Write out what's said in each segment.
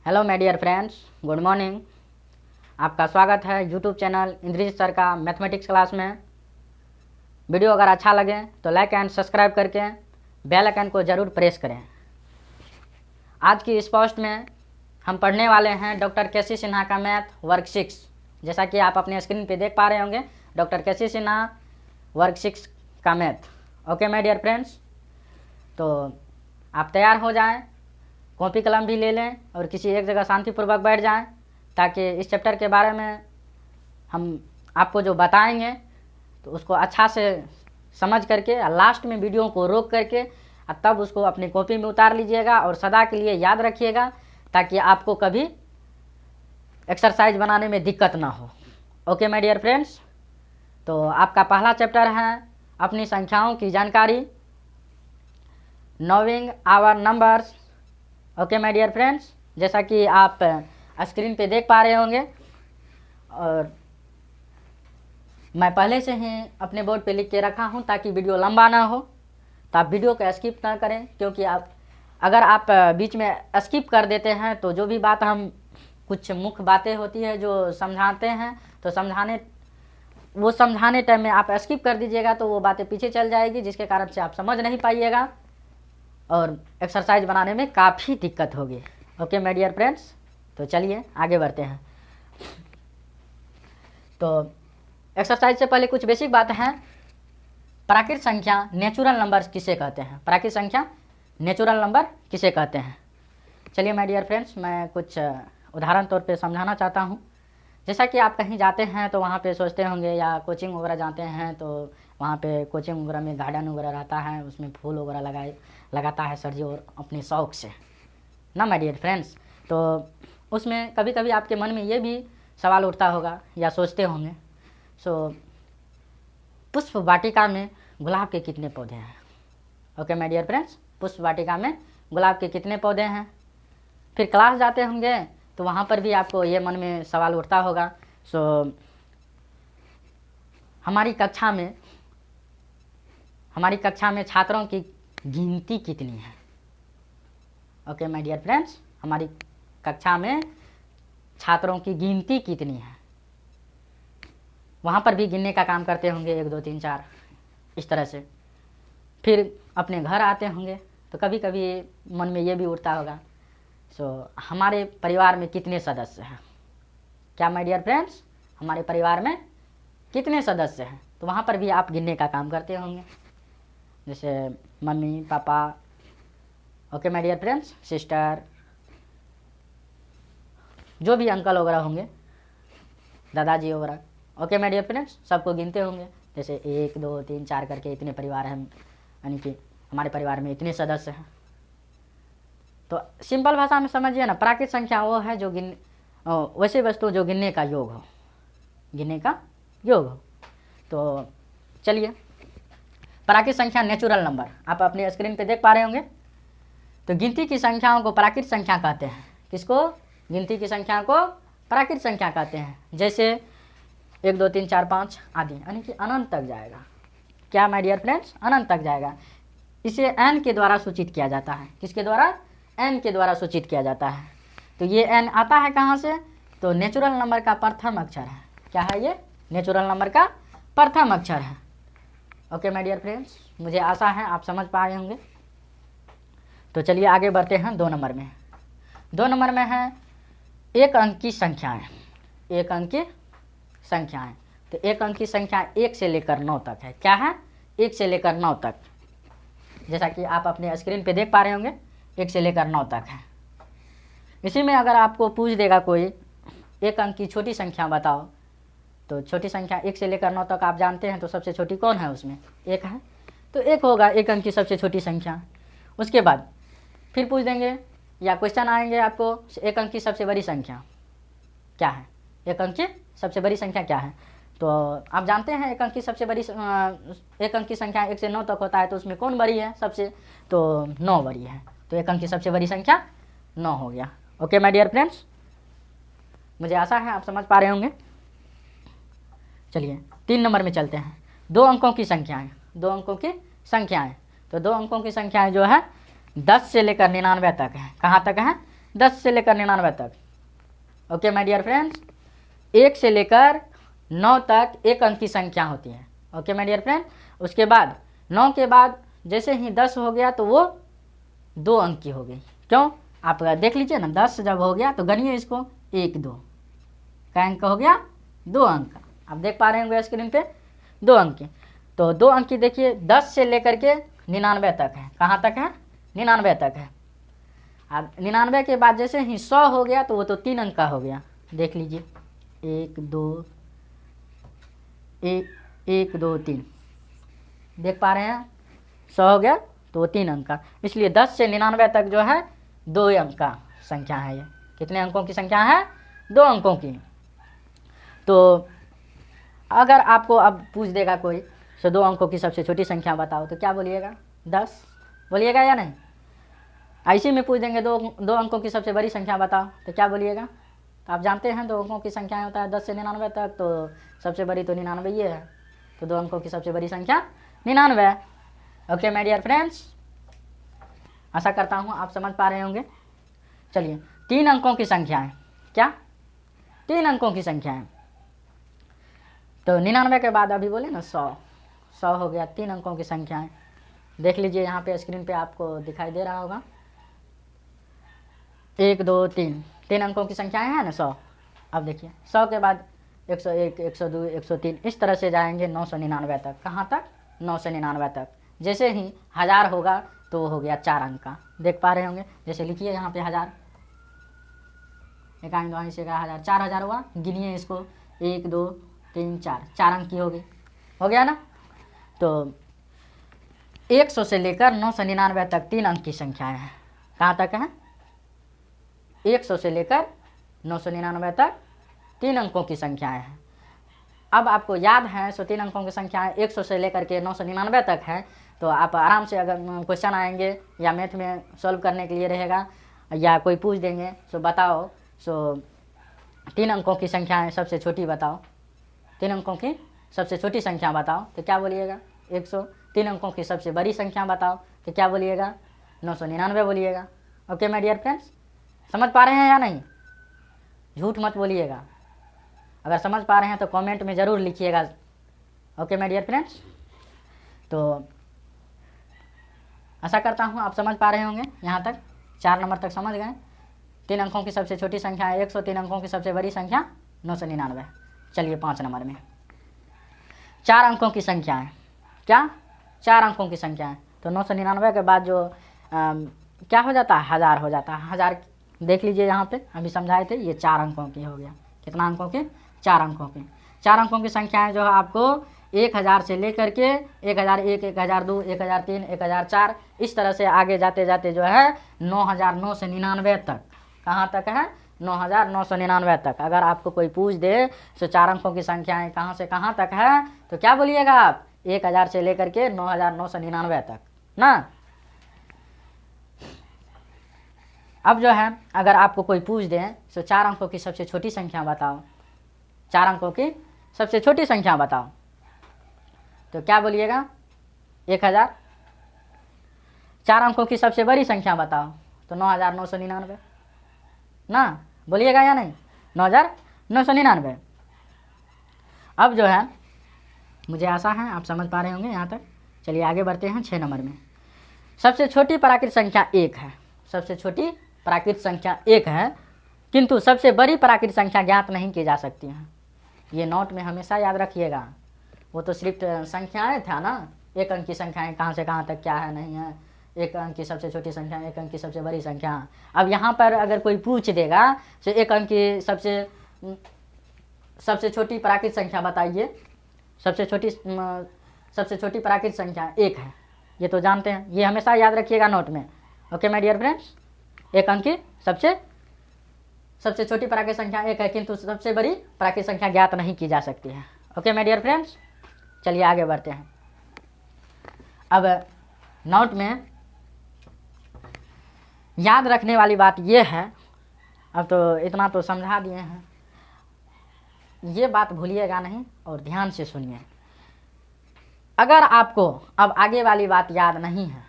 Hello my dear friends, good morning. आपका स्वागत है यूट्यूब चैनल इंद्रजीत सर का मैथमेटिक्स क्लास में। वीडियो अगर अच्छा लगे तो लाइक एंड सब्सक्राइब करके बेल आइकन को ज़रूर प्रेस करें। आज की इस पोस्ट में हम पढ़ने वाले हैं डॉक्टर के.सी. सिन्हा का मैथ वर्ग 6। जैसा कि आप अपने स्क्रीन पे देख पा रहे होंगे, डॉक्टर के.सी. सिन्हा वर्ग 6 का math. Okay my dear friends, तो आप तैयार हो जाएं, कॉपी कलम भी ले लें और किसी एक जगह शांतिपूर्वक बैठ जाएं, ताकि इस चैप्टर के बारे में हम आपको जो बताएंगे तो उसको अच्छा से समझ करके लास्ट में वीडियो को रोक करके तब उसको अपनी कॉपी में उतार लीजिएगा और सदा के लिए याद रखिएगा, ताकि आपको कभी एक्सरसाइज बनाने में दिक्कत ना हो। ओके माय डियर फ्रेंड्स, तो आपका पहला चैप्टर है अपनी संख्याओं की जानकारी, knowing our numbers. Okay my dear friends, जैसा कि आप स्क्रीन पे देख पा रहे होंगे और मैं पहले से ही अपने बोर्ड पे लिख के रखा हूं ताकि वीडियो लंबा ना हो, तो आप वीडियो को स्किप ना करें, क्योंकि अगर आप बीच में स्किप कर देते हैं तो जो भी बात हम कुछ मुख्य बातें होती है जो समझाते हैं तो समझाने टाइम में आप स्किप कर दीजिएगा तो वो बातें पीछे चल जाएगी, जिसके कारण से आप समझ नहीं पाइएगा और एक्सरसाइज बनाने में काफ़ी दिक्कत होगी। ओके माय डियर फ्रेंड्स, तो चलिए आगे बढ़ते हैं। तो एक्सरसाइज से पहले कुछ बेसिक बात है। प्राकृत संख्या नेचुरल नंबर किसे कहते हैं? प्राकृत संख्या नेचुरल नंबर किसे कहते हैं? चलिए माय डियर फ्रेंड्स, मैं कुछ उदाहरण तौर पे समझाना चाहता हूँ। जैसा कि आप कहीं जाते हैं तो वहाँ पे सोचते होंगे, या कोचिंग वगैरह जाते हैं तो वहाँ पे कोचिंग वगैरह में गार्डन वगैरह रहता है, उसमें फूल वगैरह लगाता है सर जी, और अपने शौक़ से ना माय डियर फ्रेंड्स। तो उसमें कभी कभी आपके मन में ये भी सवाल उठता होगा या सोचते होंगे, पुष्प वाटिका में गुलाब के कितने पौधे हैं? ओके माय डियर फ्रेंड्स, पुष्प वाटिका में गुलाब के कितने पौधे हैं? फिर क्लास जाते होंगे तो वहाँ पर भी आपको ये मन में सवाल उठता होगा, हमारी कक्षा में छात्रों की गिनती कितनी है? ओके माय डियर फ्रेंड्स, हमारी कक्षा में छात्रों की गिनती कितनी है? वहाँ पर भी गिनने का काम करते होंगे, 1 2 3 4 इस तरह से। फिर अपने घर आते होंगे तो कभी कभी मन में ये भी उठता होगा, हमारे परिवार में कितने सदस्य हैं? क्या माय डियर फ्रेंड्स, हमारे परिवार में कितने सदस्य हैं? तो वहाँ पर भी आप गिनने का काम करते होंगे, जैसे mummy papa, okay my dear friends, sister, जो भी अंकल वगैरह होंगे, दादाजी वगैरह, ओके माय डियर फ्रेंड्स, सबको गिनते होंगे। जैसे 1 2 3 4 करके इतने परिवार हैं, यानी कि हमारे परिवार में इतने सदस्य हैं। तो सिंपल भाषा में समझिए ना, प्राकृत संख्या वो है जो वैसे वस्तु जो गिनने का योग हो। तो चलिए, प्राकृत संख्या नेचुरल नंबर आप अपने स्क्रीन पे देख पा रहे होंगे। तो गिनती की संख्याओं को प्राकृत संख्या कहते हैं। किसको? गिनती की संख्या को प्राकृत संख्या कहते हैं। जैसे 1 2 3 4 5 आदि, यानी कि अनंत तक जाएगा। क्या माय डियर फ्रेंड्स? अनंत तक जाएगा। इसे n के द्वारा सूचित किया जाता है। किसके द्वारा? n के द्वारा सूचित किया जाता है। तो ये n आता है कहाँ से? तो नेचुरल नंबर का प्रथम अक्षर है। क्या है ये? नेचुरल नंबर का प्रथम अक्षर है। ओके माय डियर फ्रेंड्स, मुझे आशा है आप समझ पाए होंगे। तो चलिए आगे बढ़ते हैं 2 नंबर में। 2 नंबर में है एक अंक की संख्याएँ। एक अंक की संख्याएँ। तो एक अंक की संख्या 1 से लेकर 9 तक है। क्या है? 1 से लेकर 9 तक। जैसा कि आप अपने स्क्रीन पे देख पा रहे होंगे, 1 से लेकर 9 तक है। इसी में अगर आपको पूछ देगा कोई एक अंक की छोटी संख्या बताओ, तो छोटी संख्या 1 से लेकर 9 तक आप जानते हैं, तो सबसे छोटी कौन है उसमें? 1 है। तो 1 होगा एक अंक की सबसे छोटी संख्या। उसके बाद फिर पूछ देंगे या क्वेश्चन आएंगे आपको, एक अंक की सबसे बड़ी संख्या क्या है? एक अंक की सबसे बड़ी संख्या क्या है? तो आप जानते हैं एक अंक की संख्या 1 से 9 तक होता है, तो उसमें कौन बड़ी है सबसे? तो 9 बड़ी है। तो एक अंक की सबसे बड़ी संख्या 9 हो गया। ओके माय डियर फ्रेंड्स, मुझे आशा है आप समझ पा रहे होंगे। चलिए 3 नंबर में चलते हैं। 2 अंकों की संख्याएँ। 2 अंकों की संख्याएँ। तो 2 अंकों की संख्याएँ जो है 10 से लेकर 99 तक है। कहाँ तक है? 10 से लेकर 99 तक। ओके माय डियर फ्रेंड्स, 1 से लेकर 9 तक एक अंक की संख्या होती है। ओके माय डियर फ्रेंड, उसके बाद 9 के बाद जैसे ही 10 हो गया तो वो 2 अंक की हो गई। क्यों, आप देख लीजिए ना, 10 जब हो गया तो गनिए इसको 1 2 का अंक हो गया 2 अंक का। आप देख पा रहे होंगे स्क्रीन पे 2 अंक की। तो 2 अंक की देखिए 10 से लेकर के 99 तक है। कहाँ तक है? 99 तक है। अब 99 के बाद जैसे ही 100 हो गया तो वो तो 3 अंक का हो गया। देख लीजिए 1 2 1 2 3, देख पा रहे हैं 100 हो गया तो वो 3 अंक का। इसलिए 10 से 99 तक जो है 2 अंक का संख्या है। ये कितने अंकों की संख्या है? 2 अंकों की। तो अगर आपको अब पूछ देगा कोई, सो 2 अंकों की सबसे छोटी संख्या बताओ, तो क्या बोलिएगा? 10 बोलिएगा या नहीं? ऐसे में पूछ देंगे 2 अंकों की सबसे बड़ी संख्या बताओ, तो क्या बोलिएगा? तो आप जानते हैं 2 अंकों की संख्या होता है 10 से 99 तक, तो सबसे बड़ी तो 99 ये है। तो 2 अंकों की सबसे बड़ी संख्या 99 है। ओके माय डियर फ्रेंड्स, आशा करता हूँ आप समझ पा रहे होंगे। चलिए 3 अंकों की संख्या है। क्या? 3 अंकों की संख्या है। तो 99 के बाद अभी बोले ना 100 हो गया, 3 अंकों की संख्या है। देख लीजिए यहाँ पे स्क्रीन पे आपको दिखाई दे रहा होगा 1 2 3 अंकों की संख्याएं हैं ना 100। अब देखिए 100 के बाद 101 102 103 इस तरह से जाएंगे 999 तक। कहाँ तक? 999 तक। जैसे ही 1000 होगा तो वो हो गया 4 अंक का। देख पा रहे होंगे, जैसे लिखिए यहाँ पे 1000, 1 2 से 1000, 4000 हुआ। गिनिए इसको 1 2 3 4 अंक की होगी। हो गया ना? तो 100 से लेकर 999 तक 3 अंक की संख्याएं हैं। कहाँ तक है? 100 से लेकर 999 तक 3 अंकों की संख्याएं हैं। अब आपको याद है 3 अंकों की संख्याएं 100 से लेकर के 999 तक है, तो आप आराम से अगर क्वेश्चन आएंगे या मैथ में सॉल्व करने के लिए रहेगा या कोई पूछ देंगे सो बताओ 3 अंकों की संख्याएं सबसे छोटी बताओ, 3 अंकों की सबसे छोटी संख्या बताओ, तो क्या बोलिएगा? 100। 3 अंकों की सबसे बड़ी संख्या बताओ, तो क्या बोलिएगा? 999 बोलिएगा। ओके माय डियर फ्रेंड्स, समझ पा रहे हैं या नहीं? झूठ मत बोलिएगा। अगर समझ पा रहे हैं तो कमेंट में ज़रूर लिखिएगा। ओके माय डियर फ्रेंड्स, तो आशा करता हूँ आप समझ पा रहे होंगे। यहाँ तक 4 नंबर तक समझ गए। 3 अंकों की सबसे छोटी संख्या है 100, 3 अंकों की सबसे बड़ी संख्या 999। चलिए 5 नंबर में 4 अंकों की संख्या है। क्या? 4 अंकों की संख्या है। तो 999 के बाद जो क्या हो जाता है? 1000 हो जाता है। 1000 देख लीजिए यहाँ पे अभी समझाए थे, ये 4 अंकों की हो गया। कितना अंकों की? 4 अंकों की। 4 अंकों की संख्याएं जो है आपको 1000 से लेकर के 1001, 1002, 1003, 1004 इस तरह से आगे जाते जाते जो है 9999 तक। कहाँ तक है? 9999 तक। अगर आपको कोई पूछ दे तो 4 अंकों की संख्याएं कहाँ से कहाँ तक है, तो क्या बोलिएगा आप? 1000 से लेकर के 9999 तक ना। अब जो है अगर आपको कोई पूछ दे तो 4 अंकों की सबसे छोटी संख्या बताओ, 4 अंकों की सबसे छोटी संख्या बताओ, तो क्या बोलिएगा? 1000। 4 अंकों की सबसे बड़ी संख्या बताओ, तो 9999 ना, बोलिएगा या नहीं? 9999। अब जो है मुझे आशा है आप समझ पा रहे होंगे यहाँ तक। चलिए आगे बढ़ते हैं 6 नंबर में। सबसे छोटी प्राकृत संख्या 1 है। सबसे छोटी प्राकृत संख्या 1 है, किंतु सबसे बड़ी प्राकृत संख्या ज्ञात नहीं की जा सकती है। ये नोट में हमेशा याद रखिएगा। वो तो सिर्फ संख्याएं था ना, 1 अंक की संख्याएं कहाँ से कहाँ तक क्या है नहीं है, 1 अंक की सबसे छोटी संख्या, 1 अंक की सबसे बड़ी संख्या। अब यहाँ पर अगर कोई पूछ देगा तो 1 अंक की सबसे छोटी प्राकृत संख्या बताइए। सबसे छोटी प्राकृत संख्या 1 है, ये तो जानते हैं। ये हमेशा याद रखिएगा नोट में। ओके माय डियर फ्रेंड्स, 1 अंक की सबसे छोटी प्राकृत संख्या 1 है, किंतु सबसे बड़ी प्राकृत संख्या ज्ञात नहीं की जा सकती है। ओके माय डियर फ्रेंड्स, चलिए आगे बढ़ते हैं। अब नोट में याद रखने वाली बात यह है, अब तो इतना तो समझा दिए हैं, ये बात भूलिएगा नहीं और ध्यान से सुनिए। अगर आपको अब आगे वाली बात याद नहीं है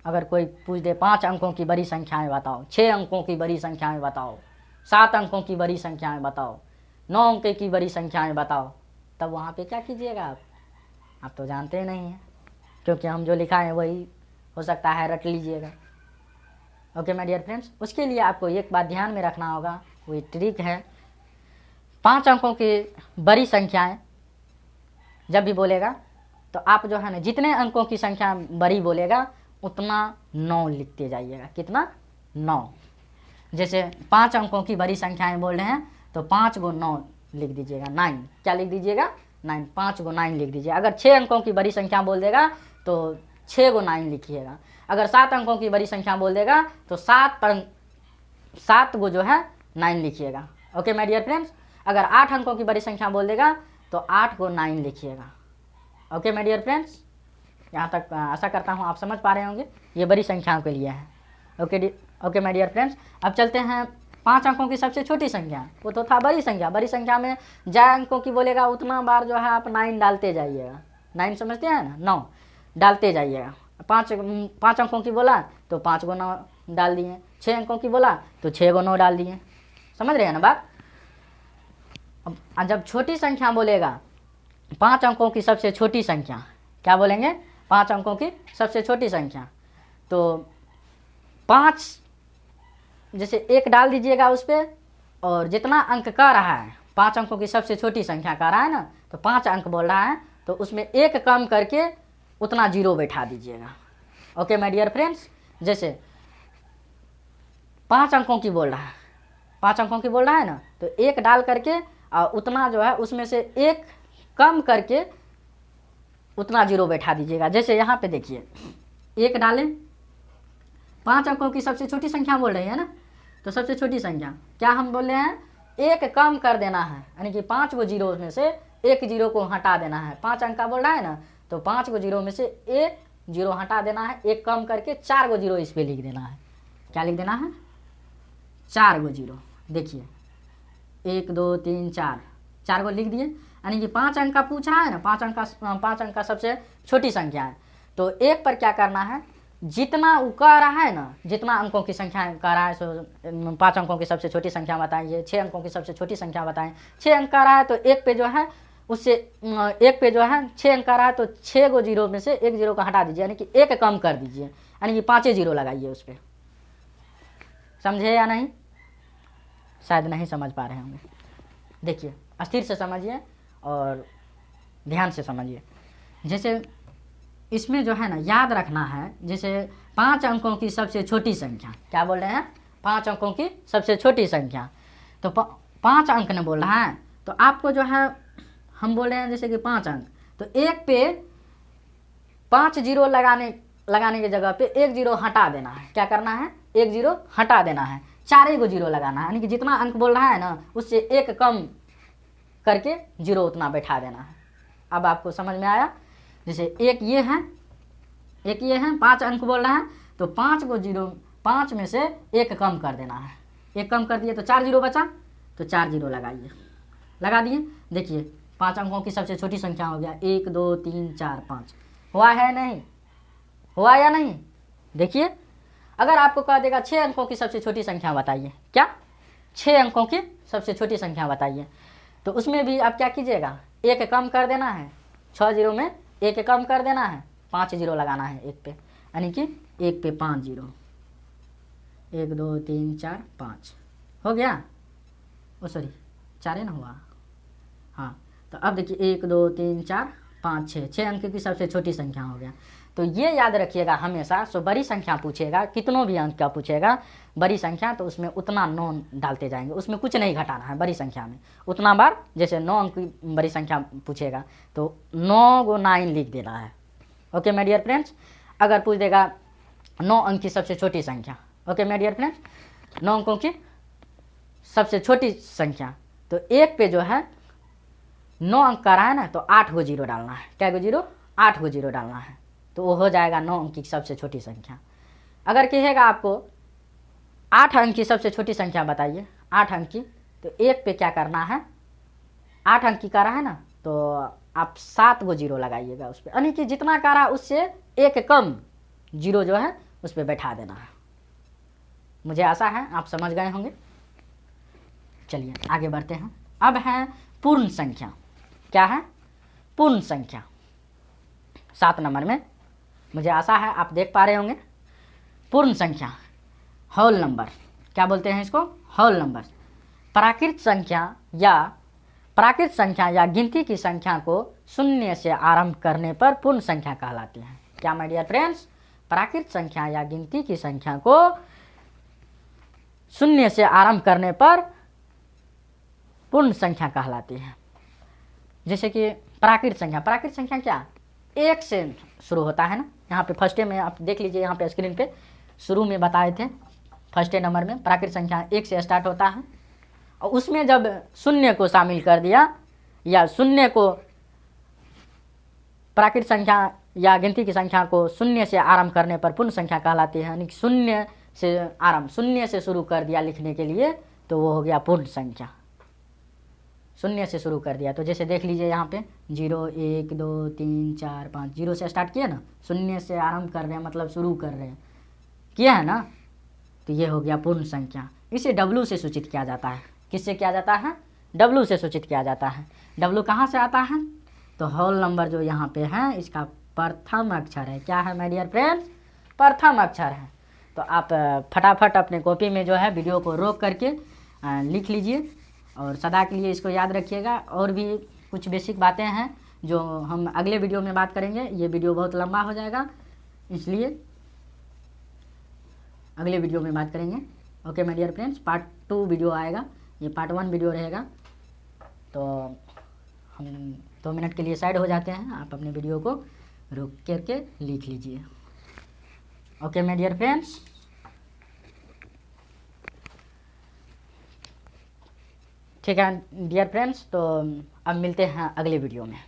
अगर कोई पूछ दे 5 अंकों की बड़ी संख्याएं बताओ, 6 अंकों की बड़ी संख्याएं बताओ, 7 अंकों की बड़ी संख्याएं बताओ, 9 अंक की बड़ी संख्याएं बताओ, तब वहाँ पे क्या कीजिएगा आप तो जानते ही नहीं हैं, क्योंकि हम जो लिखा है वही हो सकता है रट लीजिएगा। ओके माय डियर फ्रेंड्स, उसके लिए आपको एक बात ध्यान में रखना होगा, वही ट्रिक है। 5 अंकों की बड़ी संख्याएं जब भी बोलेगा तो आप जो है ना जितने अंकों की संख्या बड़ी बोलेगा उतना 9 लिखते जाइएगा। कितना? 9। जैसे 5 अंकों की बड़ी संख्याएं बोल रहे हैं तो 5 को 9 लिख दीजिएगा, 9। क्या लिख दीजिएगा? 9। 5 को 9 लिख दीजिए। अगर 6 अंकों की बड़ी संख्या बोल देगा तो 6 को 9 लिखिएगा। अगर 7 अंकों की बड़ी संख्या बोल देगा तो 7 को जो है 9 लिखिएगा। Okay my dear friends. अगर 8 अंकों की बड़ी संख्या बोल देगा तो 8 को 9 लिखिएगा। ओके माय डियर फ्रेंड्स, यहाँ तक आशा करता हूँ आप समझ पा रहे होंगे, ये बड़ी संख्याओं के लिए है। ओके माय डियर फ्रेंड्स, अब चलते हैं 5 अंकों की सबसे छोटी संख्या, वो तो था बड़ी संख्या। बड़ी संख्या में ज्यादा अंकों की बोलेगा उतना बार जो है आप 9 डालते जाइएगा। 9 समझते हैं ना, 9 डालते जाइएगा। 5 अंकों की बोला तो 5 को 9 डाल दिए, 6 अंकों की बोला तो 6 को 9 डाल दिए। समझ रहे हैं ना बात। अब जब छोटी संख्या बोलेगा, 5 अंकों की सबसे छोटी संख्या, क्या बोलेंगे? 5 अंकों की सबसे छोटी संख्या, तो 5 जैसे 1 डाल दीजिएगा उस पर, और जितना अंक कह रहा है 5 अंकों की सबसे छोटी संख्या कह रहा है ना, तो 5 अंक बोल रहा है तो उसमें 1 कम करके उतना 0 बैठा दीजिएगा। ओके माय डियर फ्रेंड्स, जैसे 5 अंकों की बोल रहा है, 5 अंकों की बोल रहा है ना, तो 1 डाल करके और उतना जो है उसमें से 1 कम करके उतना 0 बैठा दीजिएगा। जैसे यहाँ पे देखिए 1 डालें, 5 अंकों की सबसे छोटी संख्या बोल रही है ना, तो सबसे छोटी संख्या क्या हम बोल रहे हैं? 1 कम कर देना है, यानी कि 5 को 0 में से 1 0 को हटा देना है। 5 अंक का बोल रहा है ना, तो 5 को 0 में से 1 0 हटा देना है, 1 कम करके 4 को 0 इस पर लिख देना है। क्या लिख देना है? 4 को 0। देखिए 1 2 3 4 को लिख दिए, यानी कि 5 अंक का पूछ रहा है ना, 5 अंक का सबसे छोटी संख्या है, तो 1 पर क्या करना है? जितना वो कह रहा है ना, जितना अंकों की संख्या कह रहा है, सो 5 अंकों की सबसे छोटी संख्या बताइए, 6 अंकों की सबसे छोटी संख्या बताएं। 6 अंक कह रहा है तो 1 पे जो है उससे 1 पे जो है 6 अंक कह रहा है तो 6 को 0 में से 1 0 को हटा दीजिए, यानी कि 1 कम कर दीजिए, यानी कि 5 0 लगाइए उस पर। समझे या नहीं? शायद नहीं समझ पा रहे होंगे। देखिए स्थिर से समझिए और ध्यान से समझिए। जैसे इसमें जो है ना याद रखना है, जैसे 5 अंकों की सबसे छोटी संख्या, क्या बोल रहे हैं? 5 अंकों की सबसे छोटी संख्या, तो 5 अंक ने बोल रहा है, तो आपको जो है हम बोल रहे हैं जैसे कि 5 अंक, तो 1 पे 5 0 लगाने की जगह पे 1 0 हटा देना है। क्या करना है? 1 0 हटा देना है, 4 को 0 लगाना है, यानी कि जितना अंक बोल रहा है ना उससे 1 कम करके 0 उतना बैठा देना है। अब आपको समझ में आया? जैसे एक ये है 5 अंक बोल रहा है, तो 5 को 0, 5 में से 1 कम कर देना है, 1 कम कर दिए तो 4 0 बचा, तो 4 0 लगाइए, लगा दिए। देखिए 5 अंकों की सबसे छोटी संख्या हो गया 1 2 3 4 5। हुआ है नहीं? हुआ या नहीं? देखिए अगर आपको कह देगा 6 अंकों की सबसे छोटी संख्या बताइए, क्या 6 अंकों की सबसे छोटी संख्या बताइए, तो उसमें भी आप क्या कीजिएगा? 1 कम कर देना है, 6 0 में 1 कम कर देना है, 5 0 लगाना है 1 पे, यानी कि 1 पे 5 0, 1 2 3 4 5 हो गया। ओ सॉरी 4 है ना हुआ, हाँ। तो अब देखिए 1 2 3 4 5 6 अंक की सबसे छोटी संख्या हो गया। तो ये याद रखिएगा हमेशा, सो बड़ी संख्या पूछेगा, कितनों भी अंक का पूछेगा बड़ी संख्या, तो उसमें उतना 9 डालते जाएंगे, उसमें कुछ नहीं घटाना है बड़ी संख्या में उतना बार। जैसे 9 अंक की बड़ी संख्या पूछेगा तो 9 को 9 लिख देना है। Okay my dear friends. अगर पूछ देगा 9 अंक की सबसे छोटी संख्या, ओके माय डियर फ्रेंड्स, 9 अंकों की सबसे छोटी संख्या, तो 1 पे जो है 9 अंक का रहा है ना, तो 8 को 0 डालना है। क्या को 0? 8 को 0 डालना है, तो वो हो जाएगा 9 अंक की सबसे छोटी संख्या। अगर कहेगा आपको 8 अंक की सबसे छोटी संख्या बताइए, 8 अंक की, तो 1 पे क्या करना है? 8 अंक की का रहा है ना, तो आप 7 को 0 लगाइएगा उस पर, यानी कि जितना का रहा उससे 1 कम 0 जो है उस पर बैठा देना है। मुझे आशा है आप समझ गए होंगे। चलिए आगे बढ़ते हैं। अब है पूर्ण संख्या। क्या है? पूर्ण संख्या। 7 नंबर में मुझे आशा है आप देख पा रहे होंगे। पूर्ण संख्या, होल नंबर। क्या बोलते हैं इसको? Whole number. प्राकृत संख्या या गिनती की संख्या को शून्य से आरंभ करने पर पूर्ण संख्या कहलाती है। क्या माय डियर फ्रेंड्स? प्राकृत संख्या या गिनती की संख्या को शून्य से आरंभ करने पर पूर्ण संख्या कहलाती है। जैसे कि प्राकृत संख्या क्या? 1 से शुरू होता है ना। यहाँ पे फर्स्ट में आप देख लीजिए, यहाँ पे स्क्रीन पे शुरू में बताए थे। फर्स्ट नंबर में प्राकृत संख्या 1 से स्टार्ट होता है, और उसमें जब शून्य को शामिल कर दिया या शून्य को प्राकृत संख्या या गिनती की संख्या को शून्य से आरंभ करने पर पूर्ण संख्या कहलाती है। यानी शून्य से शुरू कर दिया लिखने के लिए, तो वो हो गया पूर्ण संख्या। शून्य से शुरू कर दिया, तो जैसे देख लीजिए यहाँ पे 0 1 2 3 4 5, 0 से स्टार्ट किया ना, शून्य से आरंभ कर रहे हैं मतलब शुरू कर रहे हैं, किया है ना, तो ये हो गया पूर्ण संख्या। इसे W से सूचित किया जाता है। किससे किया जाता है? W से सूचित किया जाता है। W कहाँ से आता है? तो होल नंबर जो यहाँ पे है इसका प्रथम अक्षर है। क्या है माय डियर फ्रेंड्स? प्रथम अक्षर है। तो आप फटाफट अपने कॉपी में जो है वीडियो को रोक करके लिख लीजिए और सदा के लिए इसको याद रखिएगा। और भी कुछ बेसिक बातें हैं जो हम अगले वीडियो में बात करेंगे। ये वीडियो बहुत लंबा हो जाएगा, इसलिए अगले वीडियो में बात करेंगे। Okay my dear friends, part 2 video आएगा, ये पार्ट 1 वीडियो रहेगा। तो हम 2 मिनट के लिए साइड हो जाते हैं, आप अपने वीडियो को रोक करके लिख लीजिए। ओके माय डियर फ्रेंड्स, ठीक है डियर फ्रेंड्स, तो अब मिलते हैं अगले वीडियो में।